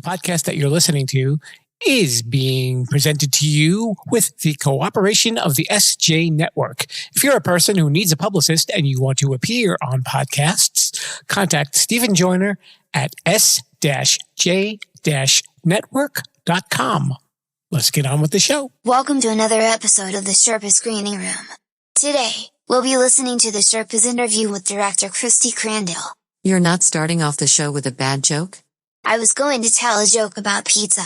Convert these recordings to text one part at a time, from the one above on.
podcast that you're listening to is being presented to you with the cooperation of the SJ Network. If you're a person who needs a publicist and you want to appear on podcasts, contact Stephen Joyner at s-j-network.com. Let's get on with the show. Welcome to another episode of the Sherpa Screening Room. Today, we'll be listening to the Sherpa's interview with director Christy Crandall. You're not starting off the show with a bad joke? I was going to tell a joke about pizza,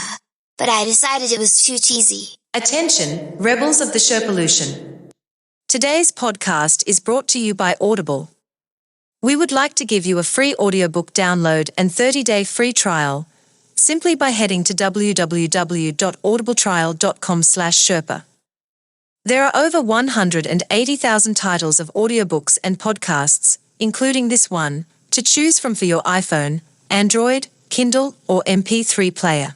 but I decided it was too cheesy. Attention, rebels of the Sherpalution. Today's podcast is brought to you by Audible. We would like to give you a free audiobook download and 30-day free trial simply by heading to www.audibletrial.com/Sherpa. There are over 180,000 titles of audiobooks and podcasts, including this one, to choose from for your iPhone, Android, Kindle, or MP3 player.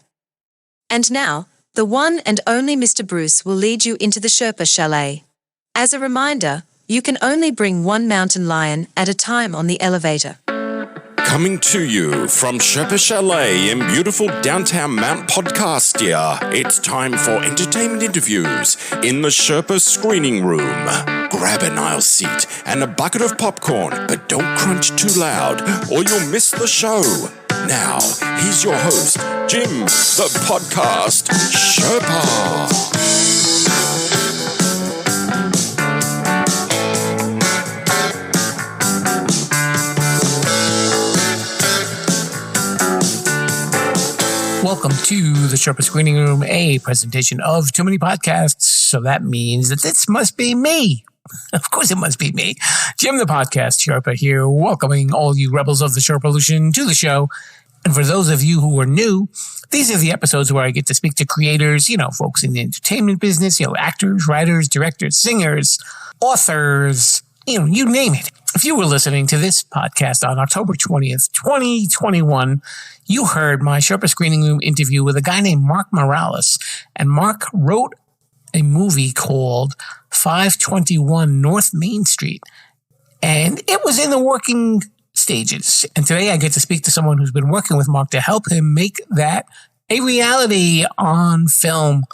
And now, the one and only Mr. Bruce will lead you into the Sherpa Chalet. As a reminder, you can only bring one mountain lion at a time on the elevator. Coming to you from Sherpa Chalet in beautiful downtown Mount Podcastia, it's time for entertainment interviews in the Sherpa Screening Room. Grab an aisle seat and a bucket of popcorn, but don't crunch too loud or you'll miss the show. Now, here's your host, Jim, the podcast Sherpa. Welcome to the Sherpa Screening Room, a presentation of Too Many Podcasts. So that means that this must be me. Of course it must be me. Jim, the podcast Sherpa here, welcoming all you rebels of the Sherpalution to the show. And for those of you who are new, these are the episodes where I get to speak to creators, folks in the entertainment business, actors, writers, directors, singers, authors, you name it. If you were listening to this podcast on October 20th, 2021, you heard my Sherpa Screening Room interview with a guy named Mark Morales. And Mark wrote a movie called 521 North Main Street. And it was in the working stages. And today I get to speak to someone who's been working with Mark to help him make that a reality on film.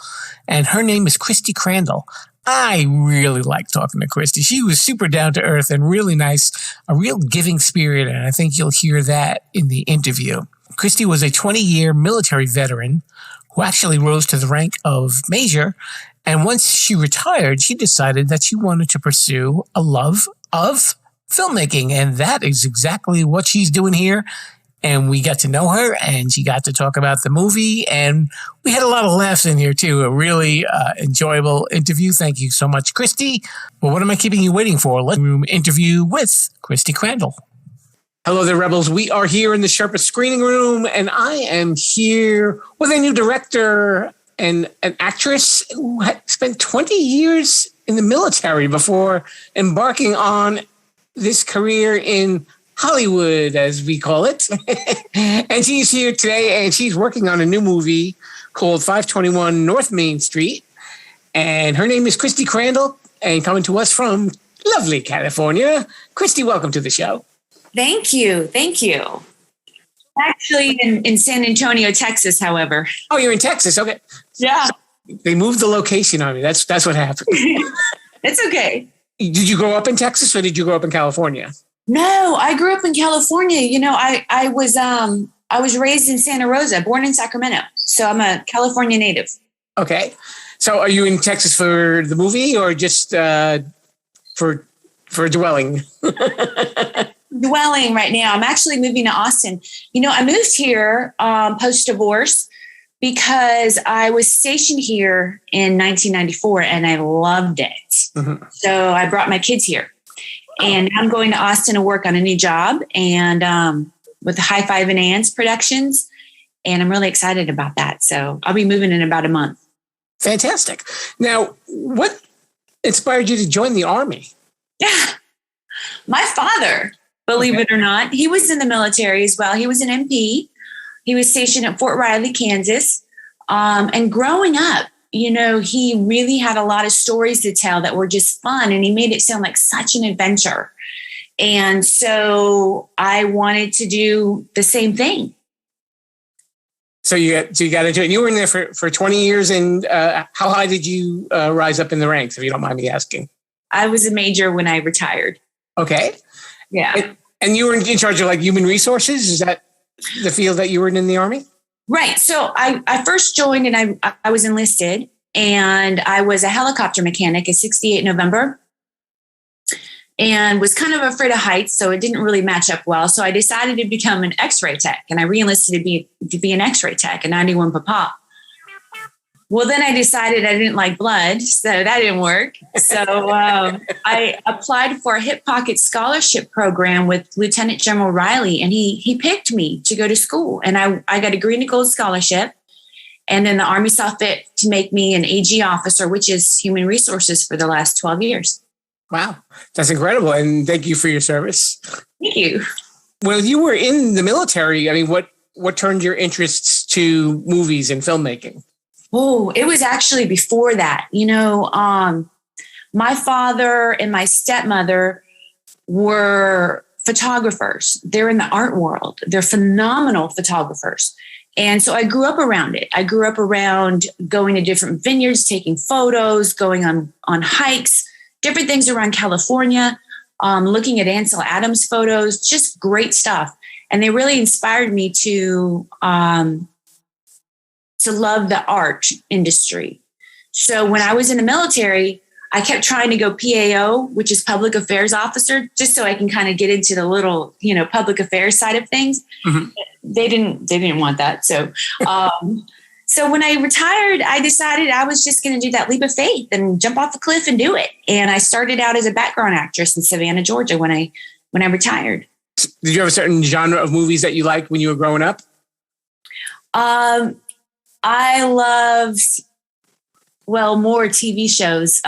And her name is Christy Crandall. I really like talking to Christy. She was super down to earth and really nice, a real giving spirit. And I think you'll hear that in the interview. Christy was a 20-year military veteran who actually rose to the rank of major. And once she retired, she decided that she wanted to pursue a love of filmmaking. And that is exactly what she's doing here. And we got to know her and she got to talk about the movie. And we had a lot of laughs in here too. A really enjoyable interview. Thank you so much, Christy. Well, what am I keeping you waiting for? Let's interview with Christy Crandall. Hello there, Rebels. We are here in the Sherpa Screening Room, and I am here with a new director and an actress who had spent 20 years in the military before embarking on this career in Hollywood, as we call it. And she's here today, and she's working on a new movie called 521 North Main Street. And her name is Christy Crandall, and coming to us from lovely California. Christy, welcome to the show. Thank you. Thank you. Actually in San Antonio, Texas, however. Oh, you're in Texas. Okay. Yeah. They moved the location on me. That's what happened. It's okay. Did you grow up in Texas or did you grow up in California? No, I grew up in California. I was raised in Santa Rosa, born in Sacramento. So I'm a California native. Okay. So are you in Texas for the movie or just for dwelling? Dwelling right now. I'm actually moving to Austin. I moved here post-divorce because I was stationed here in 1994 and I loved it. Mm-hmm. So I brought my kids here. And I'm going to Austin to work on a new job and with High Five and Ants Productions. And I'm really excited about that. So I'll be moving in about a month. Fantastic. Now, what inspired you to join the Army? Yeah, my father, believe it or not, he was in the military as well. He was an MP. He was stationed at Fort Riley, Kansas. And growing up, he really had a lot of stories to tell that were just fun. And he made it sound like such an adventure. And so I wanted to do the same thing. So you got into it. And you were in there for 20 years. And how high did you rise up in the ranks, if you don't mind me asking? I was a major when I retired. Okay. Yeah. And you were in charge of like human resources? Is that the field that you were in the Army? Right. So I first joined and I was enlisted, and I was a helicopter mechanic at 68 November, and was kind of afraid of heights. So it didn't really match up well. So I decided to become an X-ray tech, and I re-enlisted to be an X-ray tech, a 91 Papa. Well, then I decided I didn't like blood, so that didn't work. So I applied for a hip pocket scholarship program with Lieutenant General Riley, and he picked me to go to school. And I got a green and gold scholarship. And then the Army saw fit to make me an AG officer, which is human resources, for the last 12 years. Wow. That's incredible. And thank you for your service. Thank you. Well, you were in the military. I mean, what turned your interests to movies and filmmaking? Oh, it was actually before that. My father and my stepmother were photographers. They're in the art world. They're phenomenal photographers. And so I grew up around it. I grew up around going to different vineyards, taking photos, going on hikes, different things around California, looking at Ansel Adams photos, just great stuff. And they really inspired me to love the art industry. So when I was in the military, I kept trying to go PAO, which is public affairs officer, just so I can kind of get into the little, public affairs side of things. Mm-hmm. They didn't want that. So, so when I retired, I decided I was just going to do that leap of faith and jump off a cliff and do it. And I started out as a background actress in Savannah, Georgia when I retired. Did you have a certain genre of movies that you liked when you were growing up? I loved, more TV shows.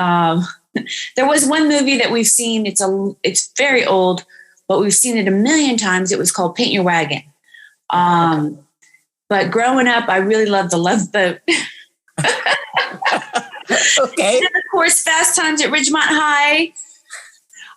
There was one movie that we've seen. It's very old, but we've seen it a million times. It was called Paint Your Wagon. But growing up, I really loved The Love Boat. Okay. And of course, Fast Times at Ridgemont High.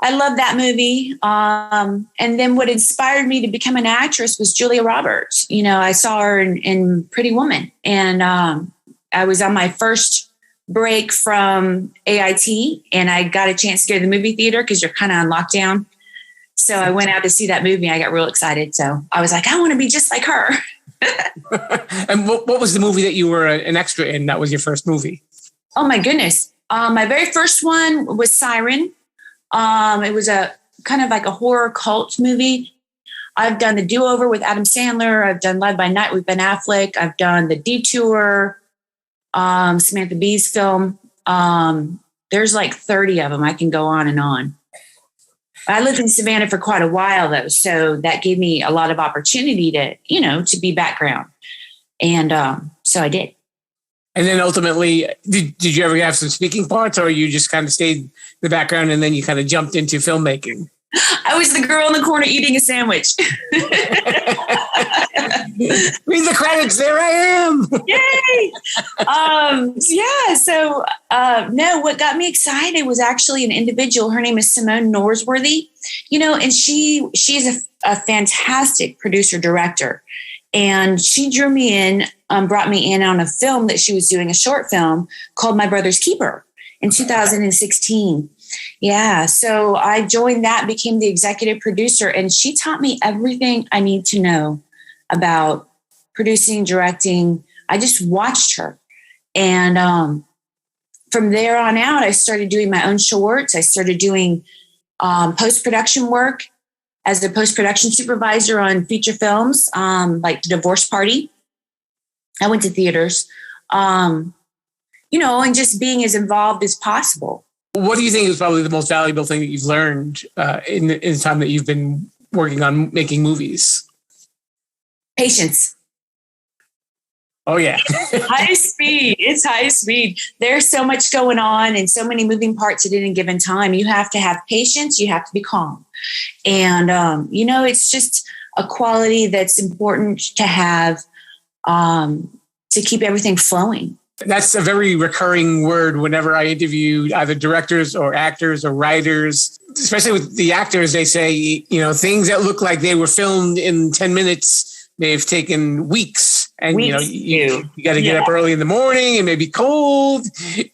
I love that movie. And then what inspired me to become an actress was Julia Roberts. I saw her in Pretty Woman. And I was on my first break from AIT, and I got a chance to go to the movie theater because you're kind of on lockdown. So I went out to see that movie. I got real excited. So I was like, I want to be just like her. And what was the movie that you were an extra in? That was your first movie? Oh, my goodness. My very first one was Siren. It was a kind of like a horror cult movie. I've done The Do-Over with Adam Sandler. I've done Live by Night with Ben Affleck. I've done The Detour, Samantha Bee's film. There's like 30 of them. I can go on and on. I lived in Savannah for quite a while, though, so that gave me a lot of opportunity to be background. And so I did. And then ultimately, did you ever have some speaking parts, or you just kind of stayed in the background and then you kind of jumped into filmmaking? I was the girl in the corner eating a sandwich. Read the credits. There I am. Yay! So no, what got me excited was actually an individual. Her name is Simone Norsworthy, and she's a fantastic producer director. And she drew me in, brought me in on a film that she was doing, a short film called My Brother's Keeper in 2016. Yeah. So I joined that, became the executive producer, and she taught me everything I need to know about producing, directing. I just watched her. And from there on out, I started doing my own shorts. I started doing post-production work as a post-production supervisor on feature films, like The Divorce Party. I went to theaters, and just being as involved as possible. What do you think is probably the most valuable thing that you've learned in the time that you've been working on making movies? Patience. Oh, yeah. High speed. It's high speed. There's so much going on and so many moving parts at any given time. You have to have patience. You have to be calm. And, it's just a quality that's important to have to keep everything flowing. That's a very recurring word whenever I interview either directors or actors or writers, especially with the actors. They say, things that look like they were filmed in 10 minutes may have taken weeks And, you got to get up early in the morning. It may be cold.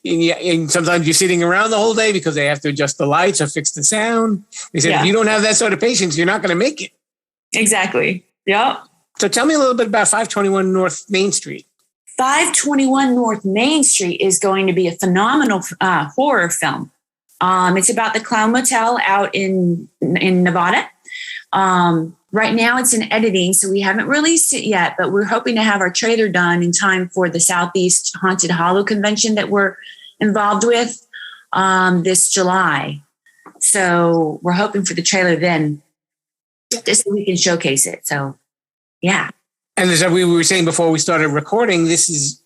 And sometimes you're sitting around the whole day because they have to adjust the lights or fix the sound. They said, if you don't have that sort of patience, you're not going to make it. Exactly. Yep. So tell me a little bit about 521 North Main Street. 521 North Main Street is going to be a phenomenal horror film. It's about the Clown Motel out in Nevada. Right now it's in editing, so we haven't released it yet, but we're hoping to have our trailer done in time for the Southeast Haunted Hollow convention that we're involved with this July. So we're hoping for the trailer then, just so we can showcase it. So, yeah. And as we were saying before we started recording, this is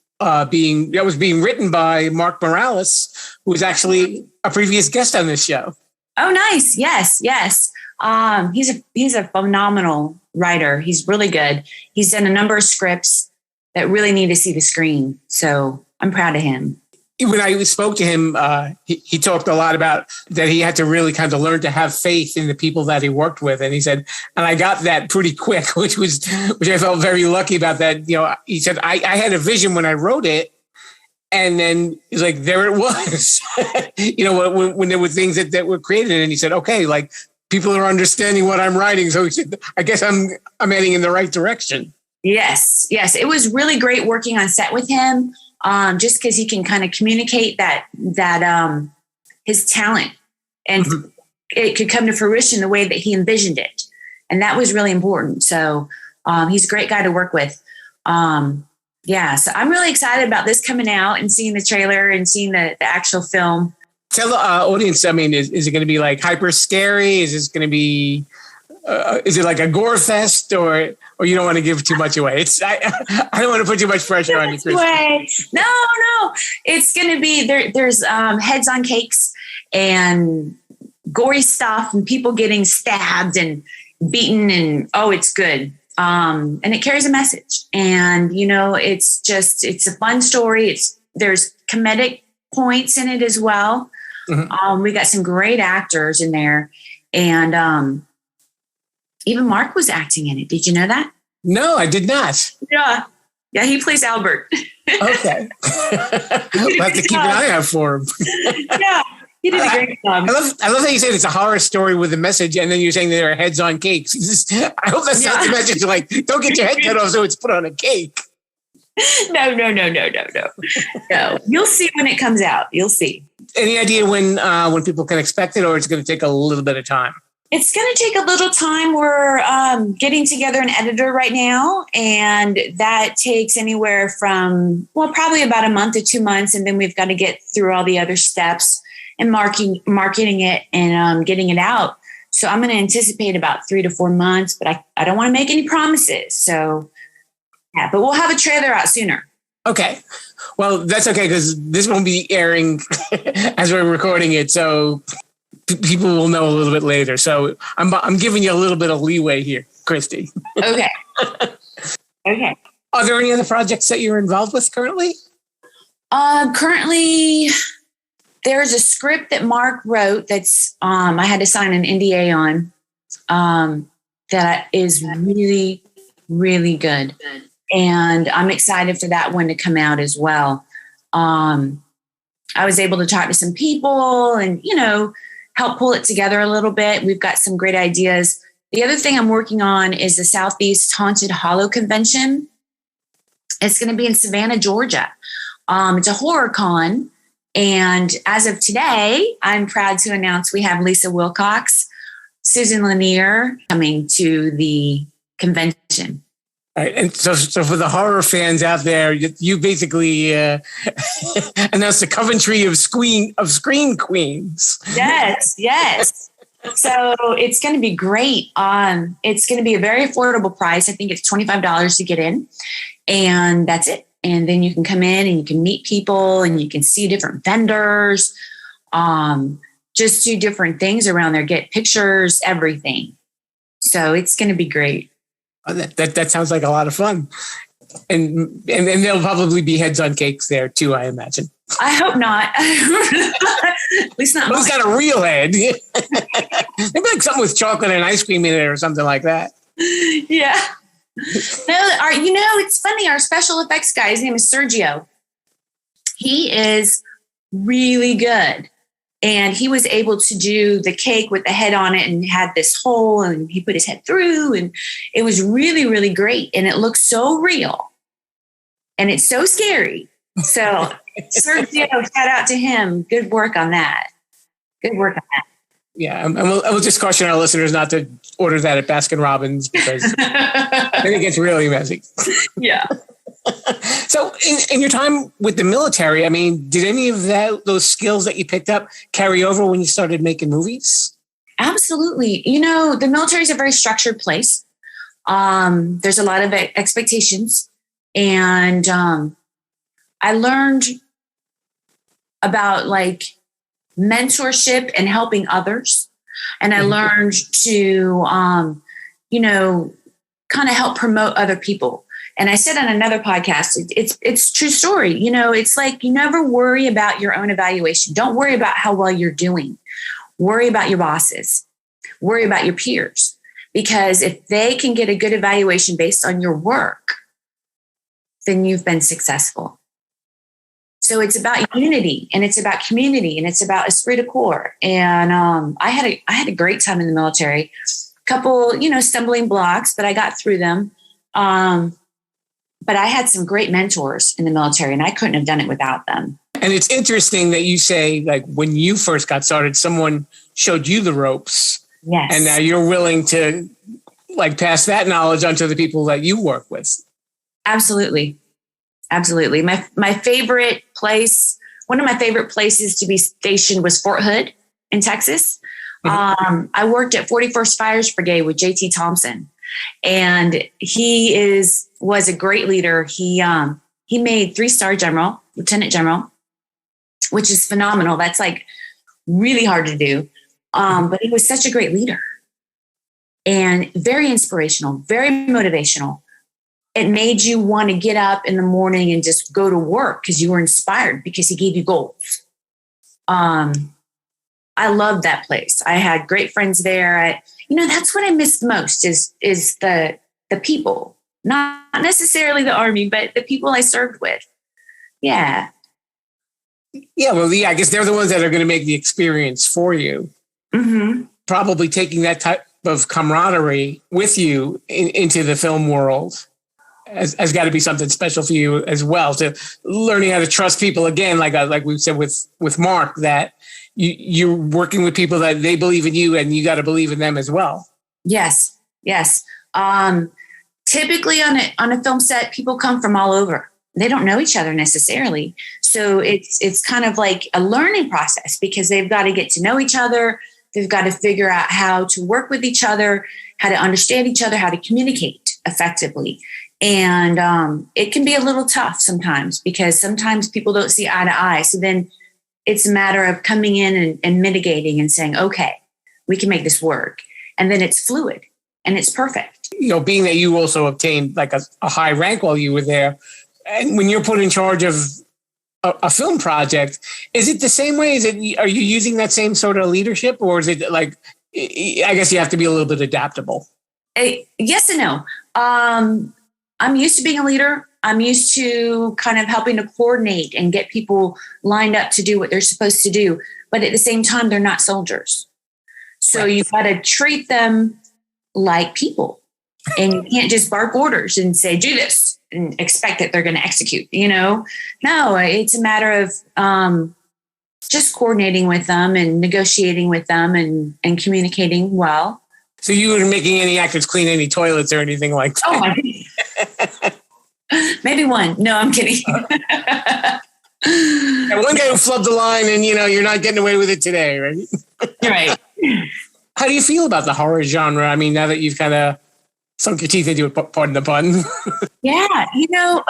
being written by Mark Morales, who was actually a previous guest on this show. Oh, nice. Yes. He's a phenomenal writer. He's really good. He's done a number of scripts that really need to see the screen. So I'm proud of him. When I spoke to him, he talked a lot about that he had to really kind of learn to have faith in the people that he worked with. And he said, and I got that pretty quick, which I felt very lucky about that. He said, I had a vision when I wrote it. And then he's like, there it was, when there were things that were created. And he said, okay, like people are understanding what I'm writing. So he said, I guess I'm heading in the right direction. Yes. It was really great working on set with him. Just because he can kind of communicate that his talent and it could come to fruition the way that he envisioned it. And that was really important. So he's a great guy to work with. So I'm really excited about this coming out and seeing the trailer and seeing the actual film. Tell the audience, I mean, is it going to be like hyper scary? Is this going to be, is it like a gore fest or you don't want to give too much away? I don't want to put too much pressure on you, Christy. No. It's going to be, there's heads on cakes and gory stuff and people getting stabbed and beaten and, it's good. And it carries a message and, it's a fun story. There's comedic points in it as well. Mm-hmm. We got some great actors in there and, even Mark was acting in it. Did you know that? No, I did not. Yeah, he plays Albert. Okay. We'll have to keep an eye out for him. Yeah, he did a great job. I love how you said it's a horror story with a message, and then you're saying there are heads on cakes. I hope that's not the message. Like, don't get your head cut off so it's put on a cake. No. You'll see when it comes out. You'll see. Any idea when people can expect it, or it's going to take a little bit of time? It's going to take a little time. We're getting together an editor right now, and that takes anywhere from, probably about a month to 2 months. And then we've got to get through all the other steps and marketing it and getting it out. So I'm going to anticipate about 3 to 4 months, but I don't want to make any promises. So, yeah, but we'll have a trailer out sooner. Okay. Well, that's okay because this won't be airing as we're recording it. So people will know a little bit later. So I'm giving you a little bit of leeway here, Christy. Okay. Are there any other projects that you're involved with currently? Currently, there's a script that Mark wrote that's I had to sign an NDA on that is really, really good. And I'm excited for that one to come out as well. I was able to talk to some people and, help pull it together a little bit. We've got some great ideas. The other thing I'm working on is the Southeast Haunted Hollow Convention. It's going to be in Savannah, Georgia. It's a horror con. And as of today, I'm proud to announce we have Lisa Wilcox, Susan Lanier coming to the convention. All right. And so for the horror fans out there, you basically announced the Coventry of screen queens. Yes. So it's going to be great. It's going to be a very affordable price. I think it's $25 to get in, and that's it. And then you can come in and you can meet people and you can see different vendors, just do different things around there, get pictures, everything. So it's going to be great. That sounds like a lot of fun. And there'll probably be heads on cakes there too, I imagine. I hope not. At least not. Who's got a real head? Maybe like something with chocolate and ice cream in it or something like that. Yeah. It's funny. Our special effects guy, his name is Sergio. He is really good. And he was able to do the cake with the head on it and had this hole and he put his head through and it was really, really great. And it looks so real and it's so scary. So Sergio, shout out to him. Good work on that. Good work on that. Yeah, and we'll just caution our listeners not to order that at Baskin-Robbins because then it gets really messy. Yeah. So in your time with the military, I mean, did any of those skills that you picked up carry over when you started making movies? Absolutely. The military is a very structured place. There's a lot of expectations. And I learned about like mentorship and helping others. And I learned to, kind of help promote other people. And I said on another podcast, it's true story. It's like you never worry about your own evaluation. Don't worry about how well you're doing. Worry about your bosses. Worry about your peers. Because if they can get a good evaluation based on your work, then you've been successful. So it's about unity and it's about community and it's about esprit de corps. And I had a great time in the military. A couple, stumbling blocks, but I got through them. But I had some great mentors in the military and I couldn't have done it without them. And it's interesting that you say, like, when you first got started, someone showed you the ropes. Yes. And now you're willing to, like, pass that knowledge onto the people that you work with. Absolutely. Absolutely. My favorite place, one of my favorite places to be stationed was Fort Hood in Texas. Mm-hmm. I worked at 41st Fires Brigade with J.T. Thompson. And he was a great leader. He made 3-star general, lieutenant general, which is phenomenal. That's like really hard to do. But he was such a great leader and very inspirational, very motivational. It made you want to get up in the morning and just go to work because you were inspired because he gave you goals. I loved that place. I had great friends there. That's what I missed most is the people, not necessarily the Army, but the people I served with. Yeah. Yeah. Well, I guess they're the ones that are going to make the experience for you. Mm-hmm. Probably taking that type of camaraderie with you into the film world has got to be something special for you as well, to learning how to trust people again, like we said with Mark, that you're working with people that they believe in you and you got to believe in them as well. Yes. Yes. Typically on a film set, people come from all over. They don't know each other necessarily. So it's kind of like a learning process because they've got to get to know each other. They've got to figure out how to work with each other, how to understand each other, how to communicate effectively. And it can be a little tough sometimes because sometimes people don't see eye to eye. So then it's a matter of coming in and mitigating and saying, okay, we can make this work. And then it's fluid and it's perfect. Being that you also obtained like a high rank while you were there, and when you're put in charge of a film project, is it the same way? Are you using that same sort of leadership, or is it like, I guess you have to be a little bit adaptable? Yes and no. I'm used to being a leader. I'm used to kind of helping to coordinate and get people lined up to do what they're supposed to do. But at the same time, they're not soldiers. So right. You've got to treat them like people. And you can't just bark orders and say, do this and expect that they're going to execute, No, it's a matter of just coordinating with them and negotiating with them and communicating well. So you weren't making any actors clean any toilets or anything like that? Oh, maybe one. No, I'm kidding. Yeah, one guy who flubbed the line and, you're not getting away with it today, right? You're right. How do you feel about the horror genre? I mean, now that you've kind of sunk your teeth into it, pardon the pun. Yeah.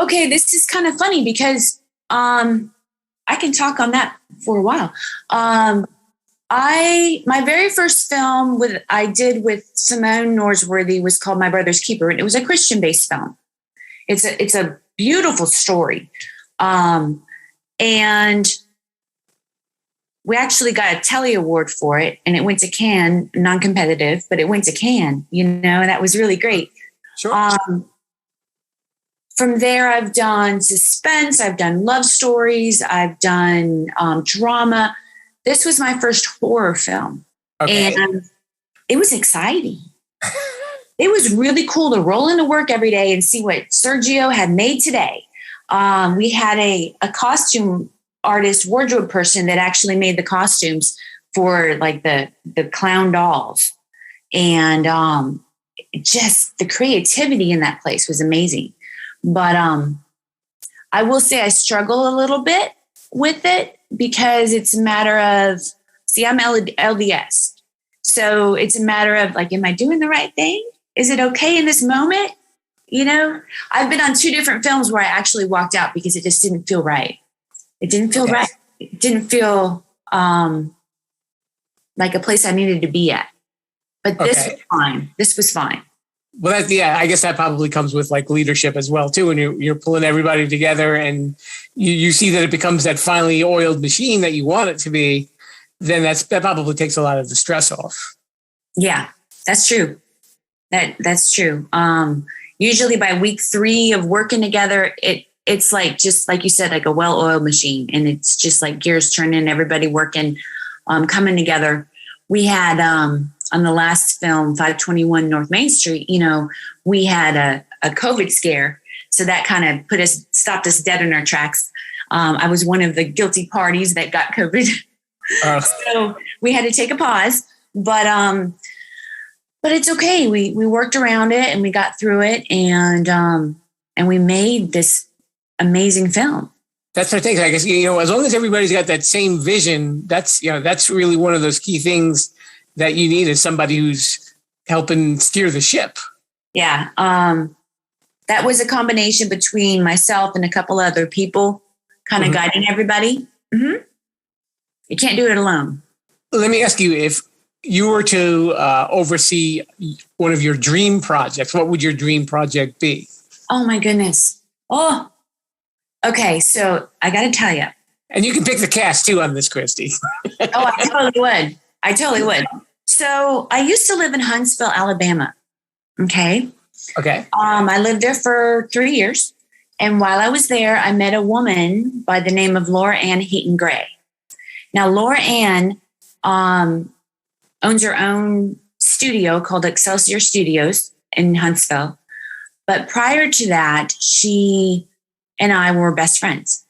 Okay, this is kind of funny because I can talk on that for a while. My very first film I did with Simone Norsworthy was called My Brother's Keeper, and it was a Christian-based film. It's a beautiful story. And we actually got a Telly Award for it, and it went to Cannes, non-competitive, but it went to Cannes, and that was really great. Sure. from there, I've done suspense, I've done love stories, I've done drama. This was my first horror film. Okay. And it was exciting. It was really cool to roll into work every day and see what Sergio had made today. We had a costume artist, wardrobe person that actually made the costumes for like the clown dolls. And just the creativity in that place was amazing. But I will say I struggle a little bit with it because it's a matter of, I'm LDS. So it's a matter of like, am I doing the right thing? Is it okay in this moment? You know, I've been on 2 different films where I actually walked out because it just didn't feel right. It didn't feel right. It didn't feel like a place I needed to be at. But this was fine. This was fine. Well, I guess that probably comes with like leadership as well too. When you're pulling everybody together and you see that it becomes that finely oiled machine that you want it to be, then that probably takes a lot of the stress off. Yeah, that's true. That's true. Usually by week 3 of working together, it's like, just like you said, like a well-oiled machine. And it's just like gears turning, everybody working, coming together. We had, on the last film, 521 North Main Street, you know, we had a COVID scare. So that kind of stopped us dead in our tracks. I was one of the guilty parties that got COVID. So we had to take a pause, but it's okay. We worked around it and we got through it, and we made this amazing film. That's the thing. I guess, you know, as long as everybody's got that same vision, that's really one of those key things that you need is somebody who's helping steer the ship. Yeah. That was a combination between myself and a couple other people kind of guiding everybody. Mm-hmm. You can't do it alone. Let me ask you, if you were to oversee one of your dream projects, what would your dream project be? Oh, my goodness. Oh, okay. So I got to tell you. And you can pick the cast too on this, Christy. I totally would. So I used to live in Huntsville, Alabama. Okay. I lived there for 3 years. And while I was there, I met a woman by the name of Laura Ann Heaton Gray. Now, Laura Ann owns her own studio called Excelsior Studios in Huntsville. But prior to that, she and I were best friends.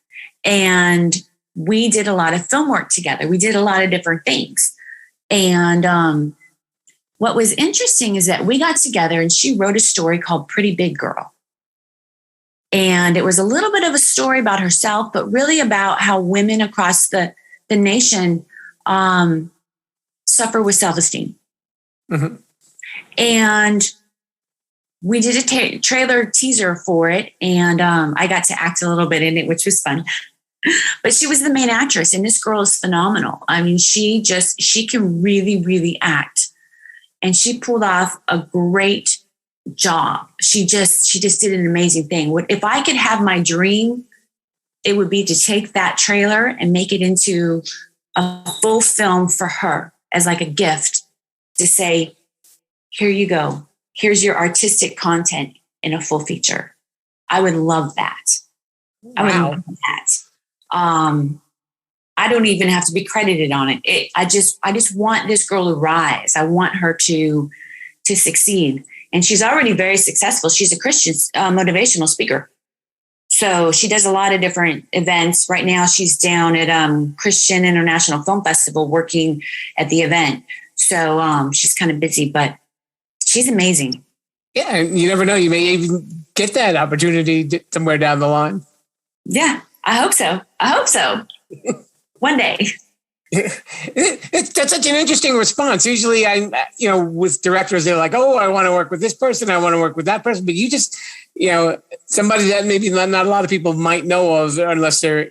And we did a lot of film work together. We did a lot of different things. And what was interesting is that we got together and she wrote a story called Pretty Big Girl. And it was a little bit of a story about herself, but really about how women across the nation suffer with self-esteem. Mm-hmm. And we did a trailer teaser for it. And I got to act a little bit in it, which was fun. But she was the main actress, and this girl is phenomenal. I mean, she can really, really act. And she pulled off a great job. She just did an amazing thing. If I could have my dream, it would be to take that trailer and make it into a full film for her as like a gift to say, here you go. Here's your artistic content in a full feature. I would love that. Wow. I would love that. I don't even have to be credited on it. I just want this girl to rise. I want her to succeed. And she's already very successful. She's a Christian motivational speaker. So she does a lot of different events. Right now she's down at Christian International Film Festival working at the event. So she's kind of busy, but she's amazing. Yeah, and you never know. You may even get that opportunity somewhere down the line. Yeah. I hope so. One day. That's such an interesting response. Usually with directors, they're like, oh, I want to work with this person. I want to work with that person. But you just, somebody that maybe not a lot of people might know of unless they're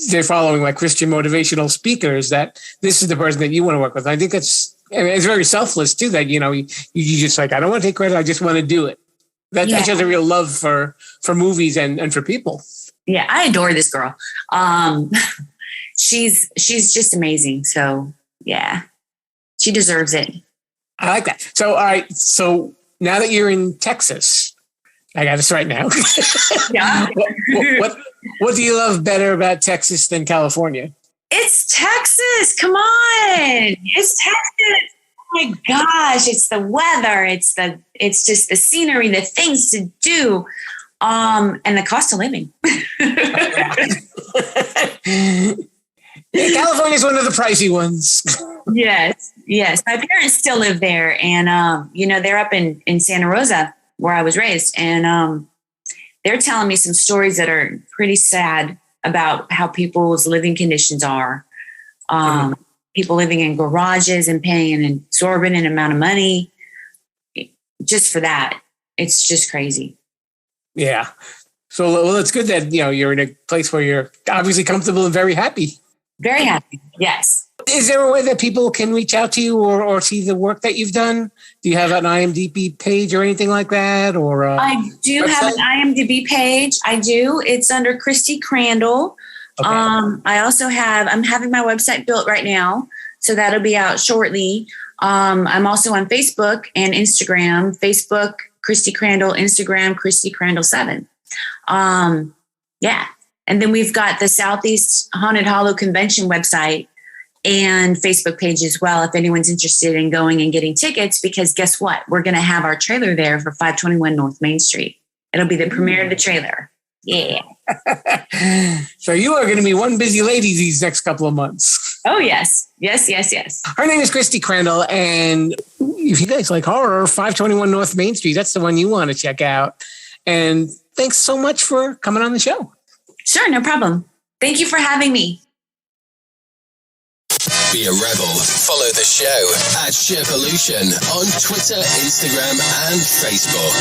they're following like Christian motivational speakers, that this is the person that you want to work with. I think it's very selfless too, that, you just like, I don't want to take credit. I just want to do it. That shows a real love for movies and for people. Yeah, I adore this girl. She's just amazing. So yeah, she deserves it. I like that. So all right. So now that you're in Texas, I got this right now. Yeah. What do you love better about Texas than California? It's Texas. Come on. It's Texas. Oh my gosh. It's the weather. It's just the scenery, the things to do. And the cost of living. California is one of the pricey ones. Yes. My parents still live there. And, they're up in Santa Rosa where I was raised. And they're telling me some stories that are pretty sad about how people's living conditions are. People living in garages and paying an exorbitant amount of money just for that. It's just crazy. Yeah. So, well, it's good that, you're in a place where you're obviously comfortable and very happy. Very happy. Yes. Is there a way that people can reach out to you or see the work that you've done? Do you have an IMDb page or anything like that? Or I do have an IMDb page. I do. It's under Christy Crandall. Okay. I also I'm having my website built right now, so that'll be out shortly. I'm also on Facebook and Instagram. Facebook, Christy Crandall. Instagram, Christy Crandall 7. Yeah. And then we've got the Southeast Haunted Hollow Convention website and Facebook page as well, if anyone's interested in going and getting tickets, because guess what? We're going to have our trailer there for 521 North Main Street. It'll be the premiere of the trailer. Yeah. So you are going to be one busy lady these next couple of months. Oh, yes. Yes. Her name is Christy Crandall, and if you guys like horror, 521 North Main Street, that's the one you want to check out. And thanks so much for coming on the show. Sure, no problem. Thank you for having me. Be a rebel. Follow the show at Sherpalution on Twitter, Instagram, and Facebook.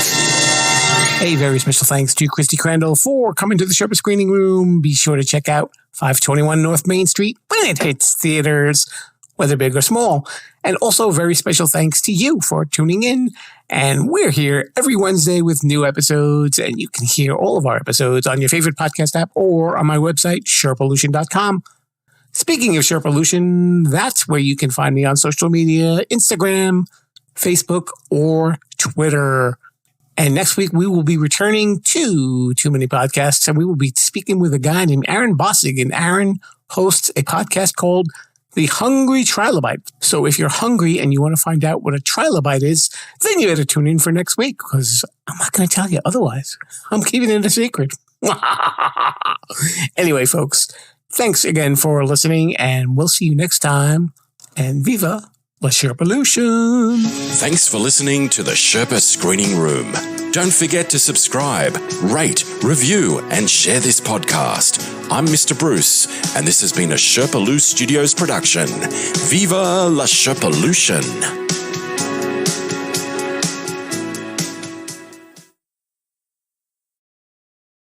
A very special thanks to Christy Crandall for coming to the Sherpa Screening Room. Be sure to check out 521 North Main Street when it hits theaters, whether big or small. And also very special thanks to you for tuning in. And we're here every Wednesday with new episodes, and you can hear all of our episodes on your favorite podcast app or on my website, Sherpalution.com. Speaking of Sherpalution, that's where you can find me on social media, Instagram, Facebook, or Twitter. And next week, we will be returning to Too Many Podcasts, and we will be speaking with a guy named Aaron Bossig. And Aaron hosts a podcast called The Hungry Trilobite. So if you're hungry and you want to find out what a trilobite is, then you better tune in for next week, because I'm not going to tell you otherwise. I'm keeping it a secret. Anyway, folks, thanks again for listening, and we'll see you next time. And viva la Sherpalution! Thanks for listening to the Sherpa Screening Room. Don't forget to subscribe, rate, review, and share this podcast. I'm Mr. Bruce, and this has been a Sherpalu Studios production. Viva la Sherpalution!